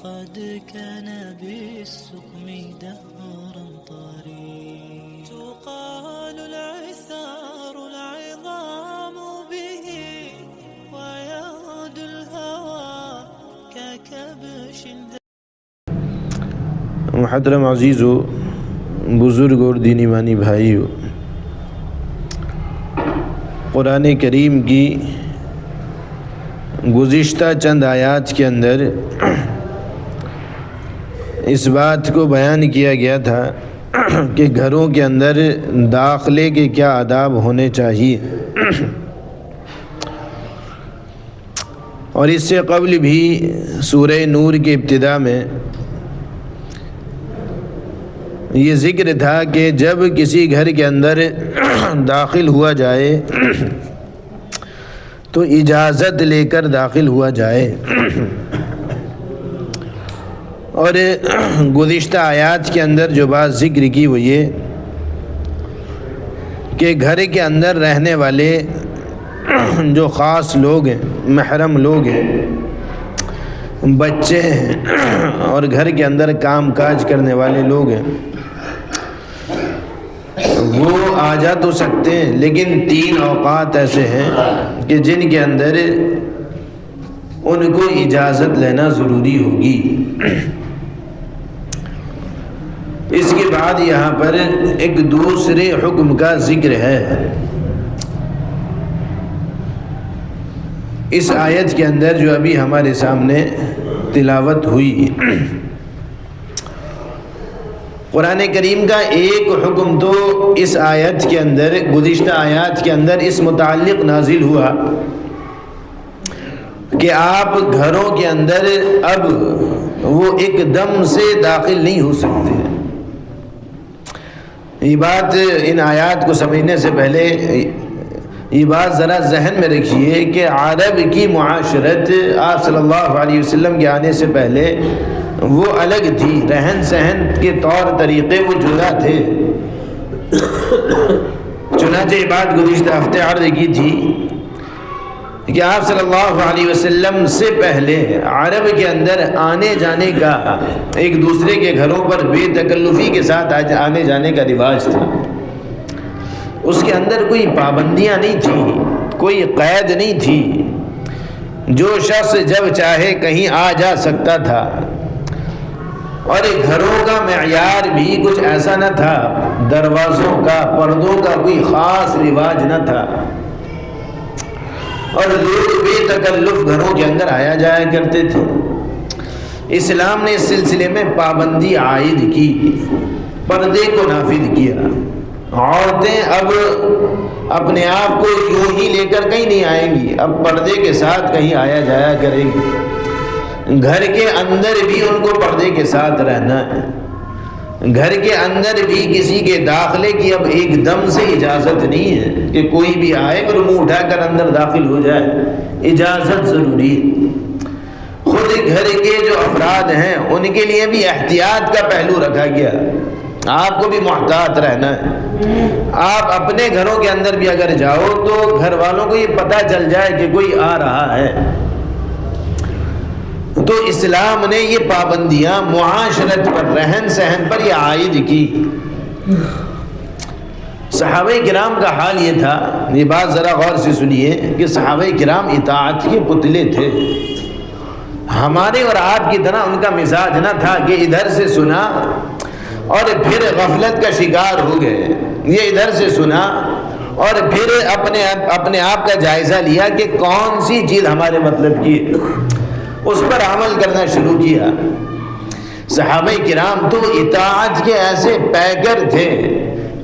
قد كان بالسقم دهرا طريق تقال العثار العظام به ويغدو الهوى ككبش محترم عزیز و بزرگ اور دینی مانی بھائیو، قرآن کریم کی گزشتہ چند آیات کے اندر اس بات کو بیان کیا گیا تھا کہ گھروں کے اندر داخلے کے کیا آداب ہونے چاہیے، اور اس سے قبل بھی سورہ نور کی ابتدا میں یہ ذکر تھا کہ جب کسی گھر کے اندر داخل ہوا جائے تو اجازت لے کر داخل ہوا جائے، اور گزشتہ آیات کے اندر جو بات ذکر کی وہ یہ کہ گھر کے اندر رہنے والے جو خاص لوگ ہیں، محرم لوگ ہیں، بچے ہیں اور گھر کے اندر کام کاج کرنے والے لوگ ہیں، وہ آ جا تو سکتے ہیں، لیکن 3 اوقات ایسے ہیں کہ جن کے اندر ان کو اجازت لینا ضروری ہوگی۔ اس کے بعد یہاں پر ایک دوسرے حکم کا ذکر ہے۔ اس آیت کے اندر جو ابھی ہمارے سامنے تلاوت ہوئی، قرآن کریم کا ایک حکم تو اس آیت کے اندر، گزشتہ آیات کے اندر اس متعلق نازل ہوا کہ آپ گھروں کے اندر اب وہ ایک دم سے داخل نہیں ہو سکتے۔ یہ بات، ان آیات کو سمجھنے سے پہلے یہ بات ذرا ذہن میں رکھیے کہ عرب کی معاشرت آپ صلی اللہ علیہ وسلم کے آنے سے پہلے وہ الگ تھی، رہن سہن کے طور طریقے وہ جدا تھے۔ چنانچہ یہ بات گزشتہ ہفتے عرض کی تھی کہ آپ صلی اللہ علیہ وسلم سے پہلے عرب کے اندر آنے جانے کا، ایک دوسرے کے گھروں پر بے تکلفی کے ساتھ آنے جانے کا رواج تھا۔ اس کے اندر کوئی پابندیاں نہیں تھیں، کوئی قید نہیں تھی، جو شخص جب چاہے کہیں آ جا سکتا تھا، اور گھروں کا معیار بھی کچھ ایسا نہ تھا، دروازوں کا، پردوں کا کوئی خاص رواج نہ تھا، اور لوگ بے تکلف گھروں کے اندر آیا جایا کرتے تھے۔ اسلام نے اس سلسلے میں پابندی عائد کی، پردے کو نافذ کیا۔ عورتیں اب اپنے آپ کو یوں ہی لے کر کہیں نہیں آئیں گی، اب پردے کے ساتھ کہیں آیا جایا کریں گی۔ گھر کے اندر بھی ان کو پردے کے ساتھ رہنا ہے، گھر کے اندر بھی کسی کے داخلے کی اب ایک دم سے اجازت نہیں ہے کہ کوئی بھی آئے اور منہ اٹھا کر اندر داخل ہو جائے، اجازت ضروری ہے۔ خود گھر کے جو افراد ہیں ان کے لیے بھی احتیاط کا پہلو رکھا گیا، آپ کو بھی محتاط رہنا ہے۔ آپ اپنے گھروں کے اندر بھی اگر جاؤ تو گھر والوں کو یہ پتہ چل جائے کہ کوئی آ رہا ہے۔ تو اسلام نے یہ پابندیاں معاشرت پر، رہن سہن پر یہ عائد کی۔ صحابہ کرام کا حال یہ تھا، یہ بات ذرا غور سے سنیے کہ صحابہ کرام اطاعت کے پتلے تھے۔ ہمارے اور آپ کی طرح ان کا مزاج نہ تھا کہ ادھر سے سنا اور پھر غفلت کا شکار ہو گئے، یہ ادھر سے سنا اور پھر اپنے آپ کا جائزہ لیا کہ کون سی چیز ہمارے مطلب کی ہے، اس پر عمل کرنا شروع کیا۔ صحابہ کرام تو اطاعت کے ایسے پیکر تھے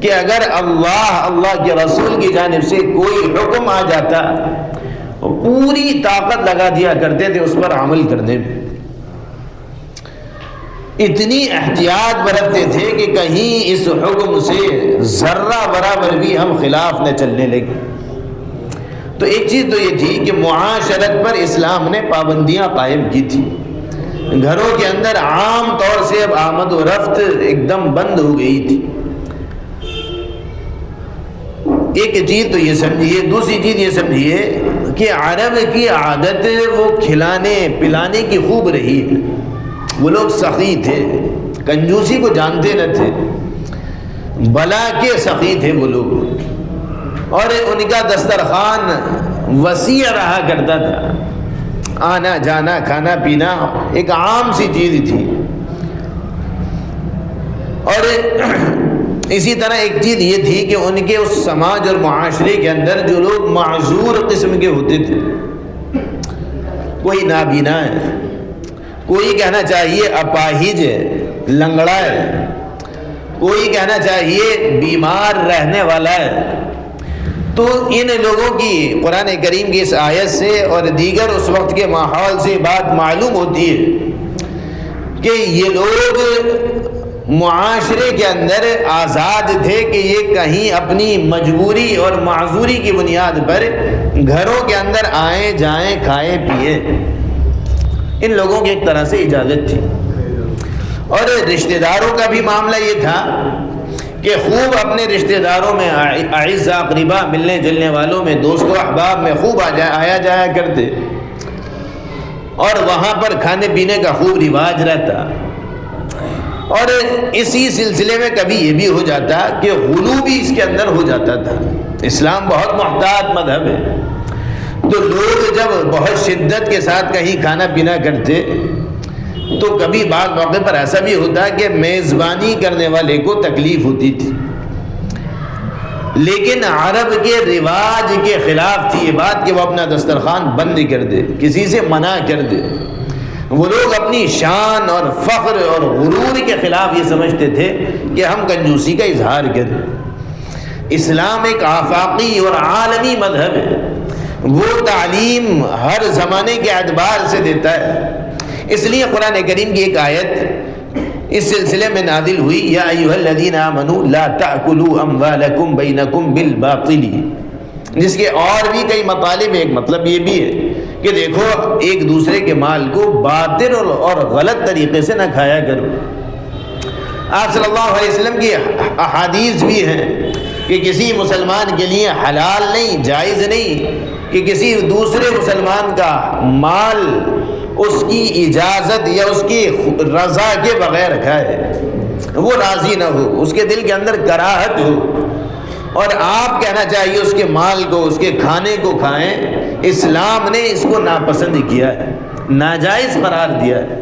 کہ اگر اللہ کے رسول کی جانب سے کوئی حکم آ جاتا پوری طاقت لگا دیا کرتے تھے اس پر عمل کرنے میں۔ اتنی احتیاط برتتے تھے کہ کہیں اس حکم سے ذرہ برابر بھی ہم خلاف نہ چلنے لگے۔ تو ایک چیز تو یہ تھی کہ معاشرت پر اسلام نے پابندیاں قائم کی تھی، گھروں کے اندر عام طور سے اب آمد و رفت ایک دم بند ہو گئی تھی۔ ایک چیز تو یہ سمجھیے، دوسری چیز یہ سمجھیے کہ عرب کی عادت وہ کھلانے پلانے کی خوب رہی ہے۔ وہ لوگ سخی تھے، کنجوسی کو جانتے نہ تھے، بلا کے سخی تھے وہ لوگ، اور ان کا دسترخوان وسیع رہا کرتا تھا، آنا جانا کھانا پینا ایک عام سی چیز تھی۔ اور اسی طرح ایک چیز یہ تھی کہ ان کے اس سماج اور معاشرے کے اندر جو لوگ معذور قسم کے ہوتے تھے، کوئی نابینا ہے، کوئی کہنا چاہیے اپاہج ہے، لنگڑا ہے، کوئی کہنا چاہیے بیمار رہنے والا ہے، تو ان لوگوں کی قرآن کریم کی اس آیت سے اور دیگر اس وقت کے ماحول سے بات معلوم ہوتی ہے کہ یہ لوگ معاشرے کے اندر آزاد تھے کہ یہ کہیں اپنی مجبوری اور معذوری کی بنیاد پر گھروں کے اندر آئیں جائیں کھائیں پیئیں، ان لوگوں کی ایک طرح سے اجازت تھی۔ اور رشتہ داروں کا بھی معاملہ یہ تھا کہ خوب اپنے رشتہ داروں میں، اعزا اقربا، ملنے جلنے والوں میں، دوست و احباب میں خوب آیا جایا کرتے، اور وہاں پر کھانے پینے کا خوب رواج رہتا۔ اور اسی سلسلے میں کبھی یہ بھی ہو جاتا کہ غلو بھی اس کے اندر ہو جاتا تھا۔ اسلام بہت محتاط مذہب ہے، تو لوگ جب بہت شدت کے ساتھ کہیں کھانا پینا کرتے تو کبھی بعض موقع پر ایسا بھی ہوتا کہ میزبانی کرنے والے کو تکلیف ہوتی تھی، لیکن عرب کے رواج کے خلاف تھی یہ بات کہ وہ اپنا دسترخوان بند کر دے، کسی سے منع کر دے۔ وہ لوگ اپنی شان اور فخر اور غرور کے خلاف یہ سمجھتے تھے کہ ہم کنجوسی کا اظہار کریں۔ اسلام ایک آفاقی اور عالمی مذہب ہے، وہ تعلیم ہر زمانے کے اعتبار سے دیتا ہے۔ اس لیے قرآن کریم کی ایک آیت اس سلسلے میں نازل ہوئی، یا ایھا الذین آمنوا لا تأکلوا اموالکم بینکم بالباطل، جس کے اور بھی کئی مطالب ہیں۔ ایک مطلب یہ بھی ہے کہ دیکھو ایک دوسرے کے مال کو باطل اور غلط طریقے سے نہ کھایا کرو۔ آپ صلی اللہ علیہ وسلم کی احادیث بھی ہیں کہ کسی مسلمان کے لیے حلال نہیں، جائز نہیں کہ کسی دوسرے مسلمان کا مال اس کی اجازت یا اس کی رضا کے بغیر کھائے، وہ راضی نہ ہو، اس کے دل کے اندر کراہت ہو، اور آپ کہنا چاہیے اس کے مال کو، اس کے کھانے کو کھائیں۔ اسلام نے اس کو ناپسند کیا ہے، ناجائز قرار دیا ہے۔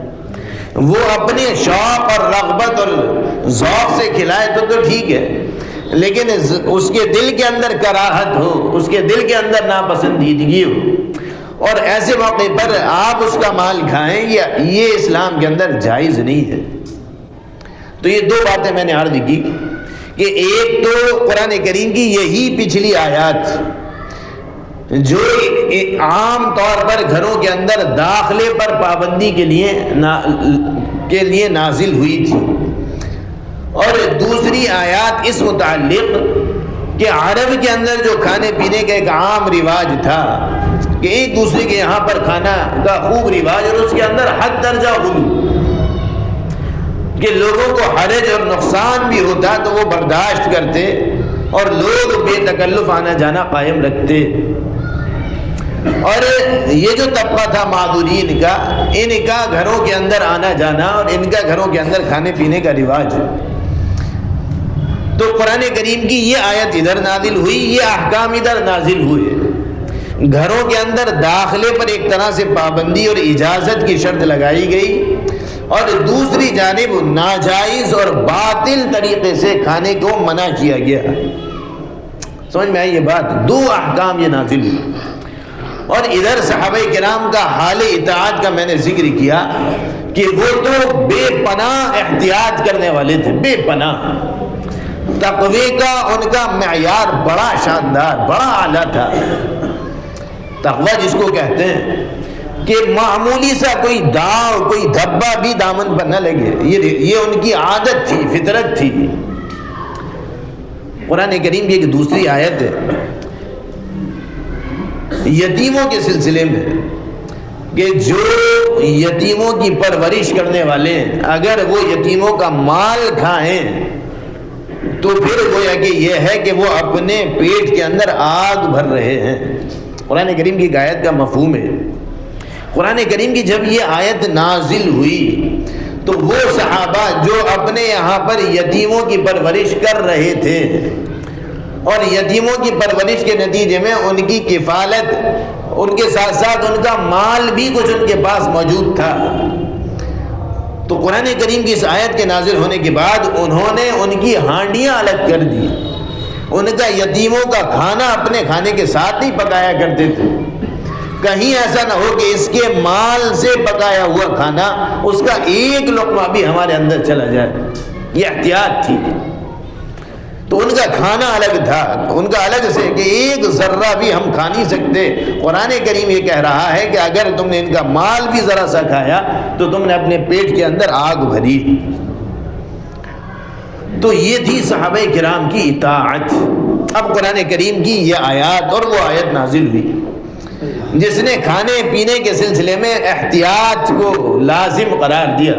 وہ اپنے شوق اور رغبت اور ذوق سے کھلائے تو ٹھیک ہے، لیکن اس کے دل کے اندر کراہت ہو، اس کے دل کے اندر ناپسندیدگی ہو، اور ایسے موقع پر آپ اس کا مال کھائیں، یہ اسلام کے اندر جائز نہیں ہے۔ تو یہ دو باتیں میں نے عرض کی کہ ایک تو قرآن کریم کی یہی پچھلی آیات جو عام طور پر گھروں کے اندر داخلے پر پابندی کے لیے نازل ہوئی تھی، اور دوسری آیات اس متعلق کہ عرب کے اندر جو کھانے پینے کا ایک عام رواج تھا کہ ایک دوسرے کے یہاں پر کھانا کا خوب رواج، اور اس کے اندر حد درجہ غلو کہ لوگوں کو حرج اور نقصان بھی ہوتا تو وہ برداشت کرتے، اور لوگ بے تکلف آنا جانا قائم رکھتے۔ اور یہ جو طبقہ تھا معذورین کا، ان کا گھروں کے اندر آنا جانا اور ان کا گھروں کے اندر کھانے پینے کا رواج، تو قرآن کریم کی یہ آیت ادھر نازل ہوئی، یہ احکام ادھر نازل ہوئے۔ گھروں کے اندر داخلے پر ایک طرح سے پابندی اور اجازت کی شرط لگائی گئی، اور دوسری جانب ناجائز اور باطل طریقے سے کھانے کو منع کیا گیا۔ سمجھ میں آئی یہ بات؟ دو احکام یہ نازل ہوئی، اور ادھر صحابہ کرام کا حال اطاعت کا میں نے ذکر کیا کہ وہ تو بے پناہ احتیاط کرنے والے تھے، بے پناہ تقوی کا ان کا معیار بڑا شاندار، بڑا اعلیٰ تھا۔ تقوی جس کو کہتے ہیں کہ معمولی سا کوئی داؤ، کوئی دھبا بھی دامن پر نہ لگے، یہ ان کی عادت تھی، فطرت تھی۔ قرآن کریم کی ایک دوسری آیت ہے یتیموں کے سلسلے میں کہ جو یتیموں کی پرورش کرنے والے ہیں، اگر وہ یتیموں کا مال کھائیں تو پھر گویا کہ یہ ہے کہ وہ اپنے پیٹ کے اندر آگ بھر رہے ہیں۔ قرآن کریم کی ایک آیت کا مفہوم ہے۔ قرآن کریم کی جب یہ آیت نازل ہوئی تو وہ صحابہ جو اپنے یہاں پر یتیموں کی پرورش کر رہے تھے اور یتیموں کی پرورش کے نتیجے میں ان کی کفالت، ان کے ساتھ ساتھ ان کا مال بھی کچھ ان کے پاس موجود تھا، تو قرآن کریم کی اس آیت کے نازل ہونے کے بعد انہوں نے ان کی ہانڈیاں الگ کر دی. ان کا یتیموں کا کھانا اپنے کھانے کے ساتھ نہیں پکایا کرتے تھے. کہیں ایسا نہ ہو کہ اس کے مال سے پکایا ہوا کھانا اس کا ایک لقمہ بھی ہمارے اندر چلا جائے. یہ احتیاط تھی. تو ان کا کھانا الگ تھا، ان کا الگ سے کہ ایک ذرہ بھی ہم کھا نہیں سکتے. قرآن کریم یہ کہہ رہا ہے کہ اگر تم نے ان کا مال بھی ذرا سا کھایا تو تم نے اپنے پیٹ کے اندر آگ بھری. تو یہ تھی صحابہ کرام کی اطاعت. اب قرآن کریم کی یہ آیات اور وہ آیت نازل ہوئی جس نے کھانے پینے کے سلسلے میں احتیاط کو لازم قرار دیا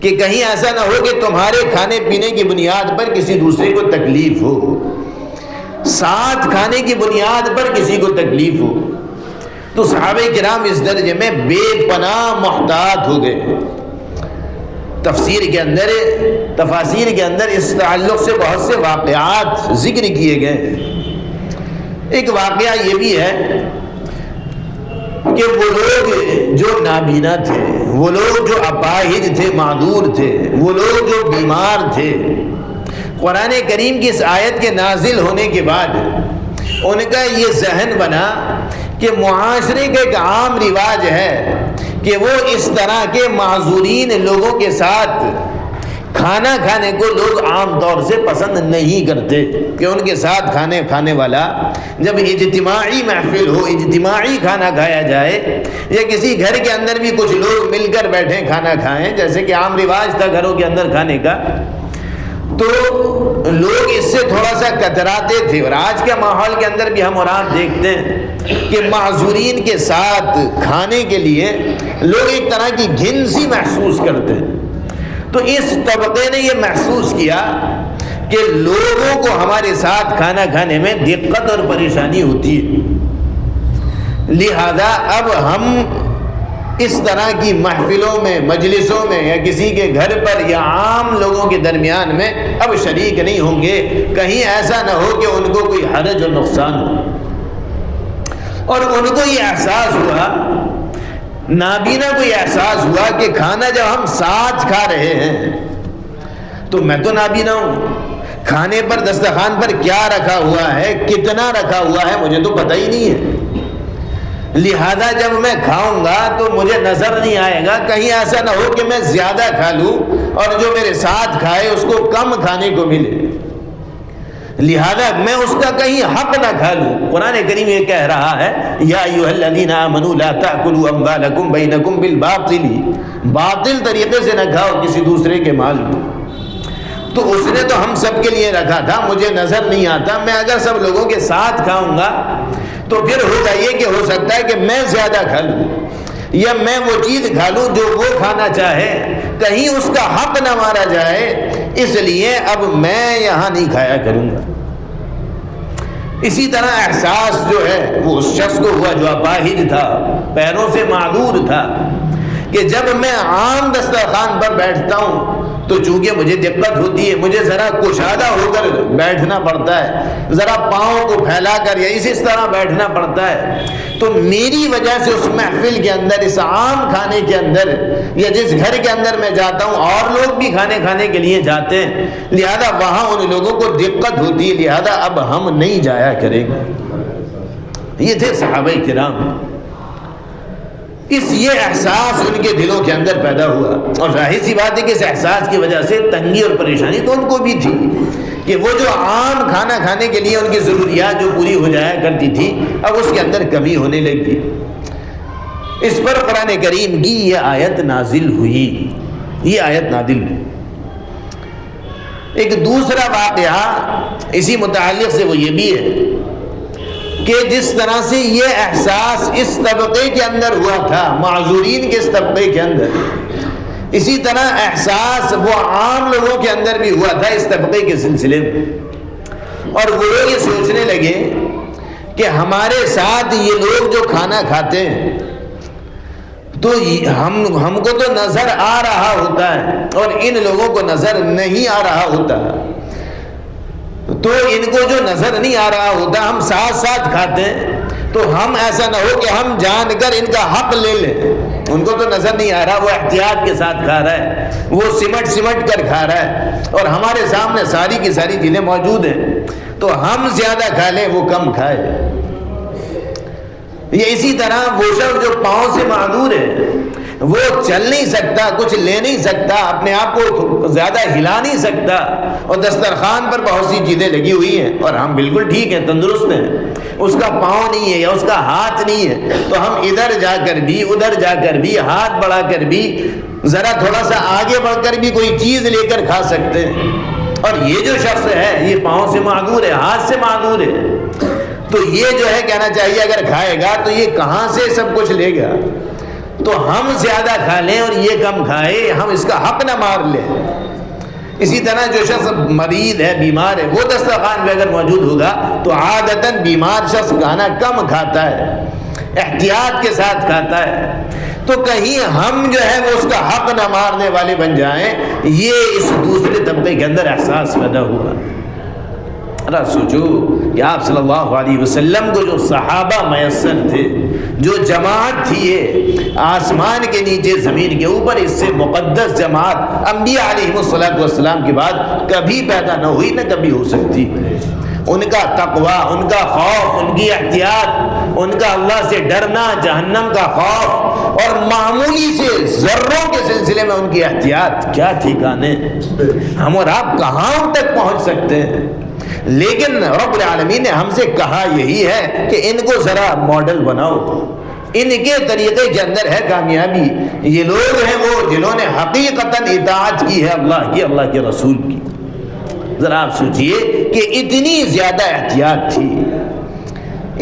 کہ کہیں ایسا نہ ہو کہ تمہارے کھانے پینے کی بنیاد پر کسی دوسرے کو تکلیف ہو، ساتھ کھانے کی بنیاد پر کسی کو تکلیف ہو. تو صحابہ کرام اس درجے میں بے پناہ محتاط ہو گئے. تفسیر کے اندر، تفاسیر کے اندر اس تعلق سے بہت سے واقعات ذکر کیے گئے. ایک واقعہ یہ بھی ہے کہ وہ لوگ جو نابینا تھے، وہ لوگ جو اپاہج تھے، معذور تھے، وہ لوگ جو بیمار تھے، قرآن کریم کی اس آیت کے نازل ہونے کے بعد ان کا یہ ذہن بنا کہ معاشرے کا ایک عام رواج ہے کہ وہ اس طرح کے معذورین لوگوں کے ساتھ کھانا کھانے کو لوگ عام طور سے پسند نہیں کرتے کہ ان کے ساتھ کھانے والا جب اجتماعی محفل ہو، اجتماعی کھانا کھایا جائے یا کسی گھر کے اندر بھی کچھ لوگ مل کر بیٹھیں کھانا کھائیں، جیسے کہ عام رواج تھا گھروں کے اندر کھانے کا، تو لوگ اس سے تھوڑا سا کتراتے تھے. اور آج کے ماحول کے اندر بھی ہم اور آپ دیکھتے ہیں کہ معذورین کے ساتھ کھانے کے لیے لوگ ایک طرح کی گھن سی محسوس کرتے ہیں. تو اس طبقے نے یہ محسوس کیا کہ لوگوں کو ہمارے ساتھ کھانا کھانے میں دقت اور پریشانی ہوتی ہے، لہذا اب ہم اس طرح کی محفلوں میں، مجلسوں میں یا کسی کے گھر پر یا عام لوگوں کے درمیان میں اب شریک نہیں ہوں گے، کہیں ایسا نہ ہو کہ ان کو کوئی حرج اور نقصان ہو. اور ان کو یہ احساس ہوا، نابینا کو یہ احساس ہوا کہ کھانا جب ہم ساتھ کھا رہے ہیں تو میں تو نابینا ہوں، کھانے پر دسترخوان پر کیا رکھا ہوا ہے، کتنا رکھا ہوا ہے، مجھے تو پتہ ہی نہیں ہے. لہذا جب میں کھاؤں گا تو مجھے نظر نہیں آئے گا، کہیں ایسا نہ ہو کہ میں زیادہ کھا لوں اور جو میرے ساتھ کھائے اس کو کم کھانے کو ملے، لہذا میں اس کا کہیں حق نہ کھا لوں. قرآن کریم یہ کہہ رہا ہے یا ایھا الذین آمنوا لا تأکلوا اموالکم بینکم بالباطل، باطل طریقے سے نہ کھاؤ کسی دوسرے کے مال کو. تو اس نے تو ہم سب کے لیے رکھا تھا، مجھے نظر نہیں آتا، میں اگر سب لوگوں کے ساتھ کھاؤں گا تو پھر ہوگا یہ کہ ہو سکتا ہے کہ میں زیادہ کھا لوں یا میں وہ چیز کھا لوں جو وہ کھانا چاہے، کہیں اس کا حق نہ مارا جائے، اس لیے اب میں یہاں نہیں کھایا کروں گا. اسی طرح احساس جو ہے وہ اس شخص کو ہوا جو اپاہج تھا، پیروں سے معذور تھا، کہ جب میں عام دسترخوان پر بیٹھتا ہوں تو چونکہ مجھے دقت ہوتی ہے، مجھے ذرا کشادہ ہو کر بیٹھنا پڑتا ہے، ذرا پاؤں کو پھیلا کر یا اس طرح بیٹھنا پڑتا ہے، تو میری وجہ سے اس محفل کے اندر، اس عام کھانے کے اندر یا جس گھر کے اندر میں جاتا ہوں اور لوگ بھی کھانے کھانے کے لیے جاتے ہیں، لہذا وہاں ان لوگوں کو دقت ہوتی ہے، لہذا اب ہم نہیں جایا کریں گے. یہ تھے صحابہ کرام. یہ احساس ان کے دلوں کے اندر پیدا ہوا، اور ظاہر سی بات ہے کہ اس احساس کی وجہ سے تنگی اور پریشانی تو ان کو بھی تھی کہ وہ جو عام کھانا کھانے کے لیے ان کی ضروریات جو پوری ہو جایا کرتی تھی اب اس کے اندر کمی ہونے لگی. اس پر قرآن کریم کی یہ آیت نازل ہوئی. یہ آیت نازل ہوئی. ایک دوسرا واقعہ اسی متعلق سے وہ یہ بھی ہے کہ جس طرح سے یہ احساس اس طبقے کے اندر ہوا تھا، معذورین کے اس طبقے کے اندر، اسی طرح احساس وہ عام لوگوں کے اندر بھی ہوا تھا اس طبقے کے سلسلے میں. اور وہ لوگ یہ سوچنے لگے کہ ہمارے ساتھ یہ لوگ جو کھانا کھاتے ہیں تو ہم کو تو نظر آ رہا ہوتا ہے اور ان لوگوں کو نظر نہیں آ رہا ہوتا. تو ان کو جو نظر نہیں آ رہا ہوتا ہم ساتھ ساتھ کھاتے ہیں, تو ہم ایسا نہ ہو کہ ہم جان کر ان کا حق لے لیں. ان کو تو نظر نہیں آ رہا, وہ احتیاط کے ساتھ کھا رہا ہے, وہ سمٹ کر کھا رہا ہے, اور ہمارے سامنے ساری کی ساری چیزیں موجود ہیں, تو ہم زیادہ کھا لیں وہ کم کھائے. یہ اسی طرح وہ شخص جو پاؤں سے معذور ہے, وہ چل نہیں سکتا, کچھ لے نہیں سکتا, اپنے آپ کو زیادہ ہلا نہیں سکتا, اور دسترخوان پر بہت سی چیزیں لگی ہوئی ہیں اور ہم بالکل ٹھیک ہیں, تندرست ہیں, اس کا پاؤں نہیں ہے یا اس کا ہاتھ نہیں ہے, تو ہم ادھر جا کر بھی ادھر جا کر بھی ہاتھ بڑھا کر بھی ذرا تھوڑا سا آگے بڑھ کر بھی کوئی چیز لے کر کھا سکتے ہیں. اور یہ جو شخص ہے یہ پاؤں سے معذور ہے, ہاتھ سے معذور ہے, تو یہ جو ہے کہنا چاہیے اگر کھائے گا تو یہ کہاں سے سب کچھ لے گا. تو ہم زیادہ کھا لیں اور یہ کم کھائے, ہم اس کا حق نہ مار لیں. اسی طرح جو شخص مریض ہے, بیمار ہے, وہ دسترخوان پہ اگر موجود ہوگا تو عادتاً بیمار شخص کھانا کم کھاتا ہے, احتیاط کے ساتھ کھاتا ہے. تو کہیں ہم جو ہے وہ اس کا حق نہ مارنے والے بن جائیں, یہ اس دوسرے طبقے کے اندر احساس پیدا ہوا. ذرا سوچو کہ آپ صلی اللہ علیہ وسلم کو جو صحابہ میسر تھے, جو جماعت تھی یہ آسمان کے نیچے زمین کے اوپر, اس سے مقدس جماعت انبیاء علیہ السلام کے بعد کبھی پیدا نہ ہوئی, نہ کبھی ہو سکتی. ان کا تقوی, ان کا خوف, ان کی احتیاط, ان کا اللہ سے ڈرنا, جہنم کا خوف, اور معمولی سے ذروں کے سلسلے میں ان کی احتیاط, کیا ٹھکانے. ہم اور آپ کہاں تک پہنچ سکتے ہیں. لیکن رب العالمین نے ہم سے کہا یہی ہے کہ ان کو ذرا ماڈل بناؤ, ان کے طریقے کے اندر ہے کامیابی. یہ لوگ ہیں وہ جنہوں نے حقیقتاً اطاعت کی ہے اللہ کی, اللہ کے رسول کی. ذرا آپ سوچئے کہ اتنی زیادہ احتیاط تھی.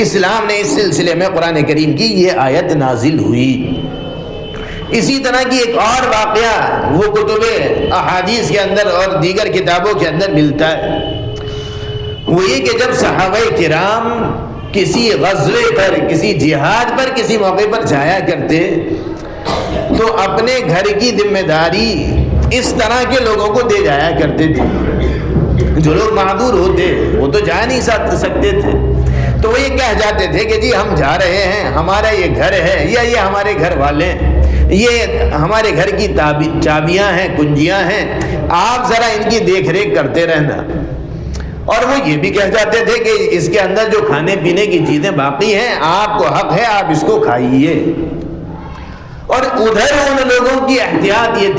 اسلام نے اس سلسلے میں قرآن کریم کی یہ آیت نازل ہوئی. اسی طرح کی ایک اور واقعہ وہ کتب احادیث کے اندر اور دیگر کتابوں کے اندر ملتا ہے. وہ یہ کہ جب صحابہ کرام کسی غزوے پر, کسی جہاد پر, کسی موقع پر جایا کرتے تو اپنے گھر کی ذمہ داری اس طرح کے لوگوں کو دے جایا کرتے تھے. جو لوگ معذور ہوتے وہ تو جا نہیں سکتے تھے, تو وہ یہ کہہ جاتے تھے کہ جی ہم جا رہے ہیں, ہمارا یہ گھر ہے, یا یہ ہمارے گھر والے ہیں, یہ ہمارے گھر کی چابیاں ہیں, کنجیاں ہیں, آپ ذرا ان کی دیکھ ریکھ کرتے رہنا. اور وہ یہ بھی کہہ جاتے تھے کہ اس کے اندر جو کھانے پینے کی چیزیں باقی ہیں آپ کو حق ہے, آپ اس کو کھائیے. اور ادھر ان لوگوں کی احتیاط یہ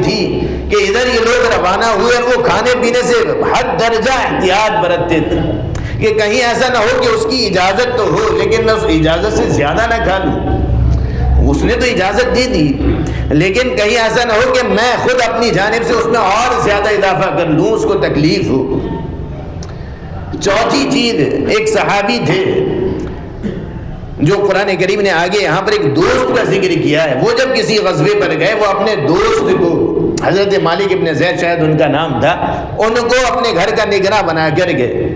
تھی, کہ ادھر یہ لوگ روانہ ہوئے اور وہ کھانے پینے سے حد درجہ احتیاط برتتے تھے کہ کہیں ایسا نہ ہو کہ اس کی اجازت تو ہو لیکن میں اس اجازت سے زیادہ نہ کھا لوں. اس نے تو اجازت دی تھی, لیکن کہیں ایسا نہ ہو کہ میں خود اپنی جانب سے اس میں اور زیادہ اضافہ کر لوں, اس کو تکلیف ہو. چوتھی چیز, ایک صحابی تھے جو قرآن کریم نے آگے یہاں پر ایک دوست کا ذکر کیا ہے. وہ جب کسی غزوے پر گئے, وہ اپنے دوست کو, حضرت مالک ابن زید شاید ان کا نام تھا, ان کو اپنے گھر کا نگراں بنا کر گئے.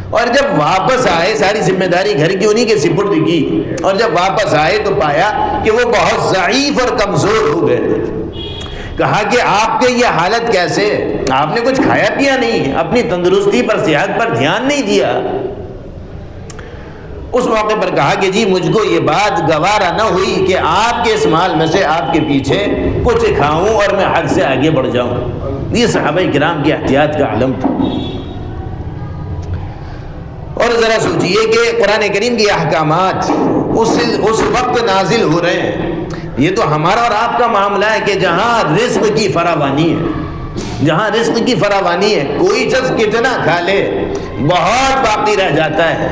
اور جب واپس آئے, ساری ذمہ داری گھر کی انہی کے سپرد کی, اور جب واپس آئے تو پایا کہ وہ بہت ضعیف اور کمزور ہو گئے. کہا کہ آپ کے یہ حالت کیسے, آپ نے کچھ کھایا پیا نہیں, اپنی تندرستی پر, صحت پر دھیان نہیں دیا. اس موقع پر کہا کہ جی مجھ کو یہ بات گوارا نہ ہوئی کہ آپ کے اس مال میں سے آپ کے پیچھے کچھ کھاؤں اور میں حد سے آگے بڑھ جاؤں. یہ صحابہ کرام کی احتیاط کا علم تھا. اور ذرا سوچئے کہ قرآن کریم کی احکامات اس وقت نازل ہو رہے ہیں. یہ تو ہمارا اور آپ کا معاملہ ہے کہ جہاں رزق کی فراوانی ہے, کوئی شخص کتنا کھا لے بہت باقی رہ جاتا ہے.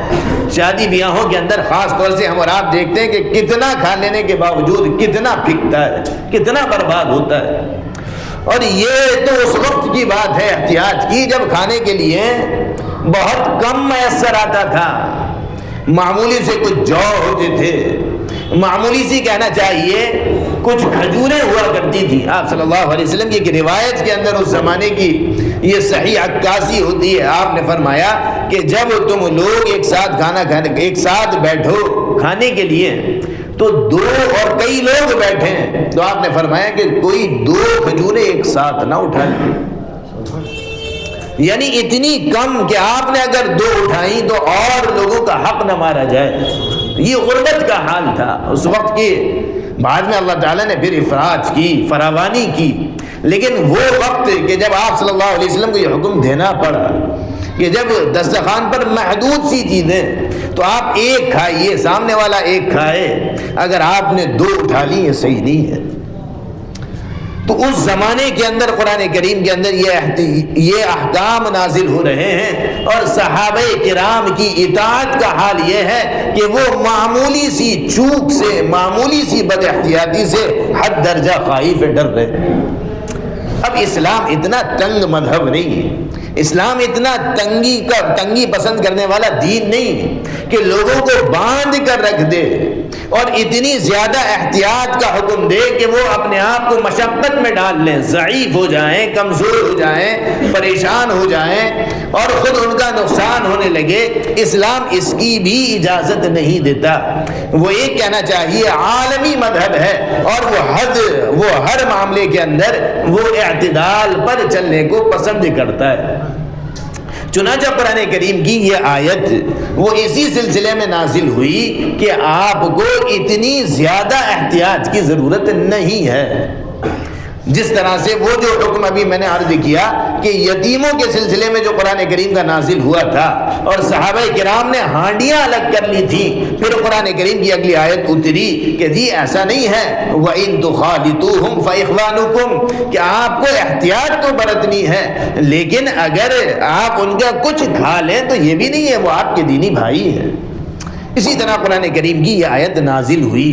شادی بیاہوں کے اندر خاص طور سے ہم اور آپ دیکھتے ہیں کہ کتنا کھا لینے کے باوجود کتنا پھکتا ہے, کتنا برباد ہوتا ہے. اور یہ تو اس وقت کی بات ہے احتیاط کی جب کھانے کے لیے بہت کم میسر آتا تھا. معمولی سے کچھ جو ہوتے تھے, معمولی سی کہنا چاہیے کچھ کھجوریں ہوا کرتی تھی. آپ صلی اللہ علیہ وسلم کی ایک روایت کے اندر اس زمانے کی یہ صحیح عکاسی ہوتی ہے. آپ نے فرمایا کہ جب تم لوگ ایک ساتھ کھانا کھانے, ایک ساتھ بیٹھو کھانے کے لیے تو 2 اور کئی لوگ بیٹھے ہیں تو آپ نے فرمایا کہ کوئی 2 کھجوریں ایک ساتھ نہ اٹھا لیں، یعنی اتنی کم کہ آپ نے اگر 2 اٹھائیں تو اور لوگوں کا حق نہ مارا جائے۔ یہ غربت کا حال تھا اس وقت کے۔ بعد میں اللہ تعالیٰ نے پھر افراط کی، فراوانی کی، لیکن وہ وقت کہ جب آپ صلی اللہ علیہ وسلم کو یہ حکم دینا پڑا کہ جب دسترخوان پر محدود سی چیزیں تو آپ ایک کھائیے، سامنے والا ایک کھائے، اگر آپ نے 2 اٹھا لی یہ صحیح نہیں ہے۔ تو اس زمانے کے اندر قرآن کریم کے اندر یہ احکام نازل ہو رہے ہیں، اور صحابہ کرام کی اطاعت کا حال یہ ہے کہ وہ معمولی سی چوک سے، معمولی سی بد احتیاطی سے حد درجہ خائف ڈر رہے۔ اب اسلام اتنا تنگ مذہب نہیں ہے، اسلام اتنا تنگی پسند کرنے والا دین نہیں کہ لوگوں کو باندھ کر رکھ دے اور اتنی زیادہ احتیاط کا حکم دے کہ وہ اپنے آپ کو مشقت میں ڈال لیں، ضعیف ہو جائیں، کمزور ہو جائیں، پریشان ہو جائیں اور خود ان کا نقصان ہونے لگے۔ اسلام اس کی بھی اجازت نہیں دیتا۔ وہ یہ کہنا چاہیے عالمی مذہب ہے اور وہ ہر معاملے کے اندر وہ اعتدال پر چلنے کو پسند کرتا ہے۔ چنانچہ قرآن کریم کی یہ آیت وہ اسی سلسلے میں نازل ہوئی کہ آپ کو اتنی زیادہ احتیاط کی ضرورت نہیں ہے۔ جس طرح سے وہ جو حکم ابھی میں نے عرض کیا کہ یتیموں کے سلسلے میں جو قرآن کریم کا نازل ہوا تھا اور صحابہ کرام نے ہانڈیاں الگ کر لی تھی، پھر قرآن کریم کی اگلی آیت اتری کہ جی ایسا نہیں ہے، وَإِن تُخَالِطُوهُمْ فَإِخْوَانُكُمْ، کہ آپ کو احتیاط تو برتنی ہے لیکن اگر آپ ان کا کچھ کھا لیں تو یہ بھی نہیں ہے، وہ آپ کے دینی بھائی ہیں۔ اسی طرح قرآن کریم کی یہ آیت نازل ہوئی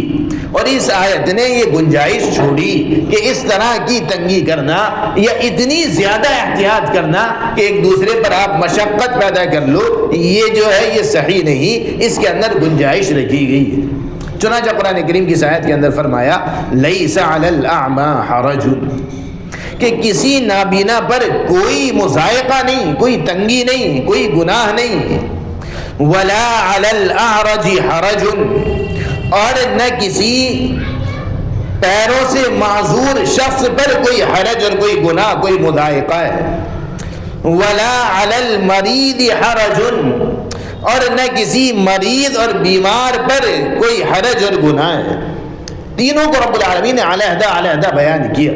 اور اس آیت نے یہ گنجائش چھوڑی کہ اس طرح کی تنگی کرنا یا اتنی زیادہ احتیاط کرنا کہ ایک دوسرے پر آپ مشقت پیدا کر لو، یہ جو ہے یہ صحیح نہیں، اس کے اندر گنجائش رکھی گئی ہے۔ چنانچہ قرآن کریم کی آیت کے اندر فرمایا لَيْسَ عَلَى الْأَعْمَى حَرَجٌ، کہ کسی نابینا پر کوئی مضائقہ نہیں، کوئی تنگی نہیں، کوئی گناہ نہیں، وَلَا عَلَى الْأَعْرَجِ حَرَجٌ، اور نہ کسی پیروں سے معذور شخص پر کوئی حرج اور کوئی گناہ، کوئی مضائقہ ہے، وَلَا عَلَى الْمَرِيضِ حَرَجٌ، اور نہ کسی مریض اور بیمار پر کوئی حرج اور گناہ ہے۔ تینوں کو رب العالمین نے علیحدہ بیان کیا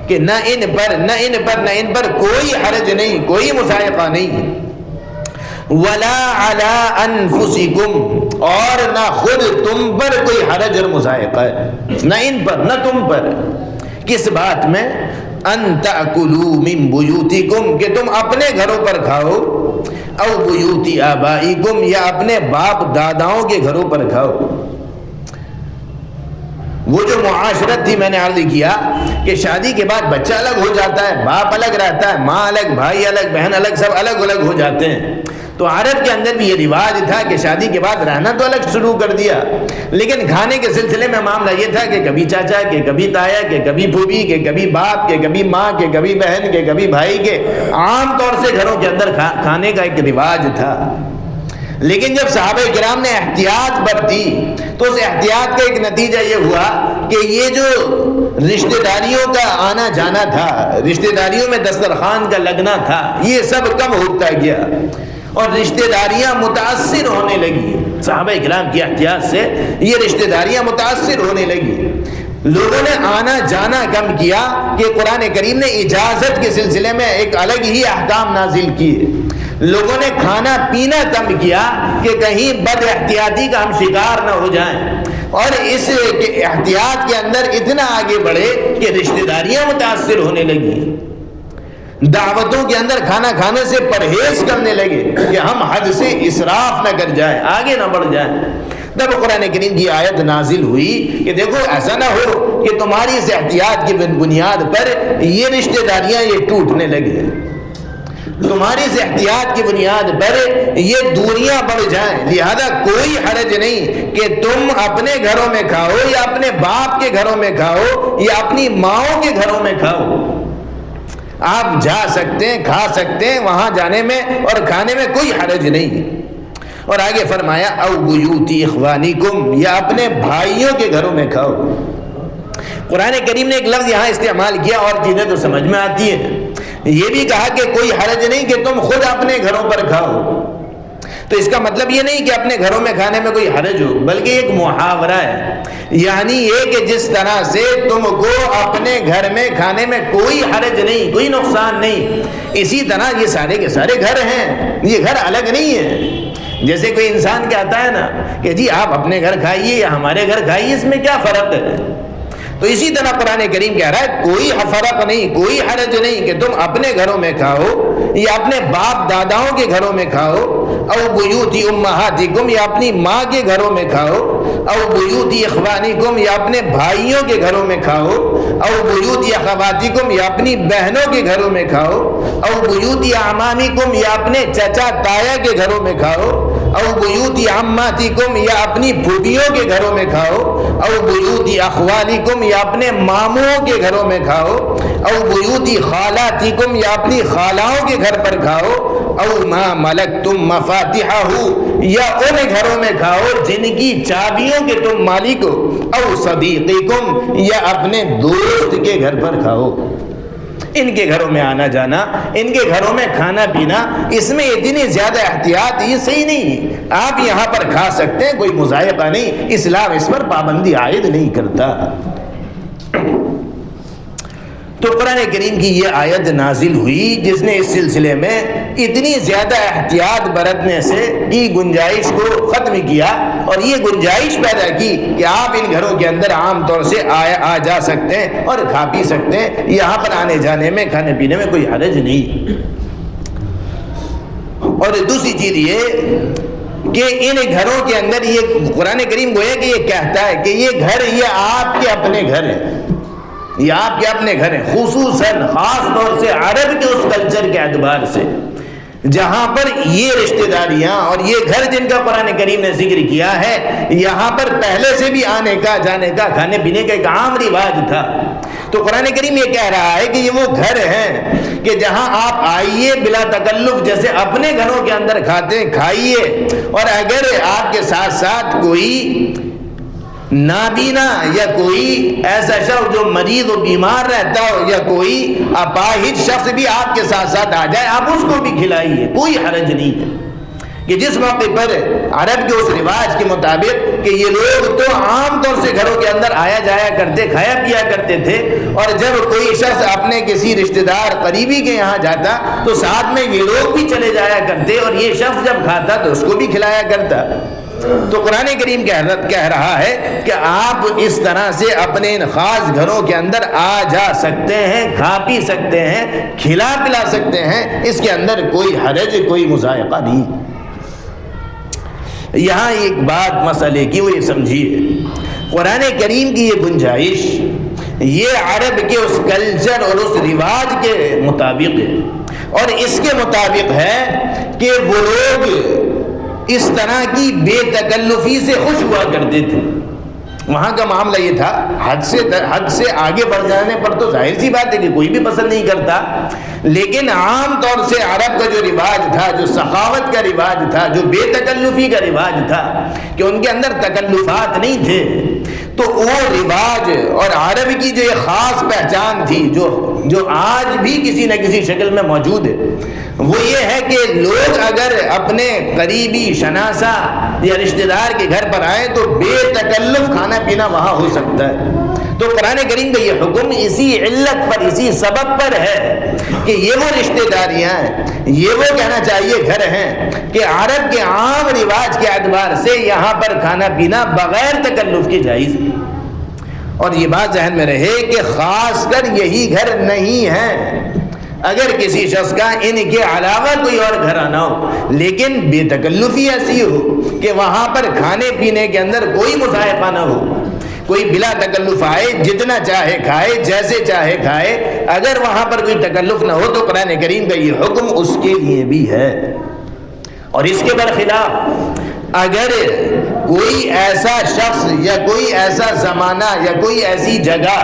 کہ نہ ان پر کوئی حرج نہیں، کوئی مضائقہ نہیں، وَلَا عَلَىٰ أَنفُسِكُمْ، اور نہ خود تم پر کوئی حرج اور مضائقہ ہے، نہ ان پر نہ تم پر۔ کس بات میں؟ أَن تَأْكُلُوا مِن بُيُوتِكُمْ، کہ تم اپنے گھروں پر کھاؤ، أَوْ بُيُوتِ آبَائِكُمْ، یا اپنے باپ داداؤں کے گھروں پر کھاؤ۔ وہ جو معاشرت تھی میں نے عرض کیا کہ شادی کے بعد بچہ الگ ہو جاتا ہے، باپ الگ رہتا ہے، ماں الگ، بھائی الگ، بہن الگ، سب الگ الگ ہو جاتے ہیں۔ تو عرب کے اندر بھی یہ رواج تھا کہ شادی کے بعد رہنا تو الگ شروع کر دیا، لیکن کھانے کے سلسلے میں معاملہ یہ تھا کہ کبھی چاچا کے، کبھی تایا کے، کبھی پھوپھی کے، کبھی باپ کے، کبھی ماں کے، کبھی بہن کے، کبھی بھائی کے، عام طور سے گھروں کے اندر کھانے کا ایک رواج تھا۔ لیکن جب صحابہ کرام نے احتیاط برتی تو اس احتیاط کا ایک نتیجہ یہ ہوا کہ یہ جو رشتہ داریوں کا آنا جانا تھا، رشتہ داریوں میں دسترخوان کا لگنا تھا، یہ سب کم ہوتا گیا اور رشتہ داریاں متاثر ہونے لگی۔ صحابہ کرام کی احتیاط سے یہ رشتہ داریاں متاثر ہونے لگی، لوگوں نے آنا جانا کم کیا کہ قرآن کریم نے اجازت کے سلسلے میں ایک الگ ہی احکام نازل کیے۔ لوگوں نے کھانا پینا کم کیا کہ کہیں بد احتیاطی کا ہم شکار نہ ہو جائیں، اور اس احتیاط کے اندر اتنا آگے بڑھے کہ رشتہ داریاں متاثر ہونے لگی، دعوتوں کے اندر کھانا کھانے سے پرہیز کرنے لگے کہ ہم حد سے اسراف نہ کر جائیں، آگے نہ بڑھ جائیں۔ تب قرآن کریم کی آیت نازل ہوئی کہ دیکھو ایسا نہ ہو کہ تمہاری اس احتیاط کی بنیاد پر یہ رشتہ داریاں یہ ٹوٹنے لگے، تمہاری اس احتیاط کی بنیاد پر یہ دوریاں بڑھ جائیں، لہذا کوئی حرج نہیں کہ تم اپنے گھروں میں کھاؤ یا اپنے باپ کے گھروں میں کھاؤ یا اپنی ماؤں کے گھروں میں کھاؤ۔ آپ جا سکتے ہیں، کھا سکتے ہیں، وہاں جانے میں اور کھانے میں کوئی حرج نہیں۔ اور آگے فرمایا او بیوت اخوانکم، یا اپنے بھائیوں کے گھروں میں کھاؤ۔ قرآن کریم نے ایک لفظ یہاں استعمال کیا اور چیزیں تو سمجھ میں آتی ہیں، یہ بھی کہا کہ کوئی حرج نہیں کہ تم خود اپنے گھروں پر کھاؤ، تو اس کا مطلب یہ نہیں کہ اپنے گھروں میں کھانے میں کوئی حرج ہو، بلکہ ایک محاورہ ہے، یعنی یہ کہ جس طرح سے تم کو اپنے گھر میں کھانے میں کوئی حرج نہیں، کوئی نقصان نہیں، اسی طرح یہ سارے کے سارے گھر ہیں، یہ گھر الگ نہیں ہے۔ جیسے کوئی انسان کہتا ہے نا کہ جی آپ اپنے گھر کھائیے یا ہمارے گھر کھائیے، اس میں کیا فرق ہے؟ تو اسی طرح قرآن کریم کہہ رہا ہے کوئی فرق نہیں، کوئی حرج نہیں کہ تم اپنے گھروں میں کھاؤ یا اپنے باپ داداؤں کے گھروں میں کھاؤ، او بیوت امہاتکم، یا اپنی ماں کے گھروں میں کھاؤ، او بیوت اخوانکم، یا اپنے بھائیوں کے گھروں میں کھاؤ، او بیوت اخواتکم، یا اپنی بہنوں کے گھروں میں کھاؤ، او بیوت اعمامکم، یا اپنے چچا تایا کے گھروں میں کھاؤ، او بیوت عماتکم، یا اپنی پھوپھیوں کے گھروں میں کھاؤ، او بیوت اخوالکم، یا اپنے ماموں کے گھروں میں کھاؤ، او بیوت خالاتکم، یا اپنی خالاؤں کے گھر پر کھاؤ، او ما ملکتم مفاتحہ، یا ان گھروں میں کھاؤ جن کی چابیوں کے تم مالک ہو، او صدیقکم، یا اپنے دوست کے گھر پر کھاؤ۔ ان کے گھروں میں آنا جانا، ان کے گھروں میں کھانا پینا، اس میں اتنی زیادہ احتیاط یہ صحیح نہیں۔ آپ یہاں پر کھا سکتے ہیں، کوئی مذائقہ نہیں، اسلام اس پر پابندی عائد نہیں کرتا۔ تو قرآن کریم کی یہ آیت نازل ہوئی جس نے اس سلسلے میں اتنی زیادہ احتیاط برتنے سے کی گنجائش کو ختم کیا، اور یہ گنجائش پیدا کی کہ آپ ان گھروں کے اندر عام طور سے آ جا سکتے ہیں اور کھا پی سکتے ہیں، یہاں پر آنے جانے میں کھانے پینے میں کوئی حرج نہیں۔ اور دوسری چیز یہ کہ ان گھروں کے اندر یہ قرآن کریم گویا کہ یہ کہتا ہے کہ یہ گھر یہ آپ کے اپنے گھر ہیں، یہ آپ کے اپنے گھر ہیں، خصوصاً خاص طور سے عرب کے اس کلچر کے اعتبار سے جہاں پر یہ رشتہ داریاں اور یہ گھر جن کا قرآن کریم نے ذکر کیا ہے، یہاں پر پہلے سے بھی آنے کا جانے کا کھانے پینے کا ایک عام رواج تھا۔ تو قرآن کریم یہ کہہ رہا ہے کہ یہ وہ گھر ہیں کہ جہاں آپ آئیے بلا تکلف، جیسے اپنے گھروں کے اندر کھاتے ہیں کھائیے، اور اگر آپ کے ساتھ ساتھ کوئی نابینا یا کوئی ایسا شخص جو مریض و بیمار رہتا ہو یا کوئی اپاہج شخص بھی آپ کے ساتھ ساتھ آ جائے، آپ اس کو بھی کھلائیے، کوئی حرج نہیں ہے۔ کہ جس موقع پر عرب کے اس رواج کے مطابق کہ یہ لوگ تو عام طور سے گھروں کے اندر آیا جایا کرتے، کھایا پیا کرتے تھے، اور جب کوئی شخص اپنے کسی رشتہ دار قریبی کے یہاں جاتا تو ساتھ میں یہ لوگ بھی چلے جایا کرتے، اور یہ شخص جب کھاتا تو اس کو بھی کھلایا کرتا۔ تو قرآن کریم کہہ رہا ہے کہ آپ اس طرح سے اپنے ان خاص گھروں کے اندر آ جا سکتے ہیں، کھا پی سکتے ہیں، کھلا پلا سکتے ہیں، اس کے اندر کوئی حرج کوئی مضائقہ نہیں۔ یہاں ایک بات مسئلے کی وہ یہ سمجھیے، قرآن کریم کی یہ گنجائش یہ عرب کے اس کلچر اور اس رواج کے مطابق ہے، اور اس کے مطابق ہے کہ وہ لوگ اس طرح کی بے تکلفی سے خوش ہوا کرتے تھے۔ وہاں کا معاملہ یہ تھا، حد سے آگے بڑھ جانے پر تو ظاہر سی بات ہے کہ کوئی بھی پسند نہیں کرتا، لیکن عام طور سے عرب کا جو رواج تھا، جو سخاوت کا رواج تھا، جو بے تکلفی کا رواج تھا کہ ان کے اندر تکلفات نہیں تھے، تو وہ رواج اور عرب کی جو ایک خاص پہچان تھی جو آج بھی کسی نہ کسی شکل میں موجود ہے، وہ یہ ہے کہ لوگ اگر اپنے قریبی شناسہ یا رشتہ دار کے گھر پر آئیں تو بے تکلف کھانا پینا وہاں ہو سکتا ہے۔ تو قرآن کریم کا یہ حکم اسی علت پر، اسی سبب پر ہے کہ یہ وہ رشتہ داریاں ہیں، یہ وہ کہنا چاہیے گھر ہیں کہ عرب کے عام رواج کے اعتبار سے یہاں پر کھانا پینا بغیر تکلف کے جائز ہے۔ اور یہ بات ذہن میں رہے کہ خاص کر یہی گھر نہیں ہے، اگر کسی شخص کا ان کے علاوہ کوئی اور گھر آنا ہو لیکن بے تکلفی ایسی ہو کہ وہاں پر کھانے پینے کے اندر کوئی مذائقہ نہ ہو، کوئی بلا تکلف آئے، جتنا چاہے کھائے، جیسے چاہے کھائے، اگر وہاں پر کوئی تکلف نہ ہو تو قرآن کریم کا یہ حکم اس کے لیے بھی ہے۔ اور اس کے برخلاف اگر کوئی ایسا شخص یا کوئی ایسا زمانہ یا کوئی ایسی جگہ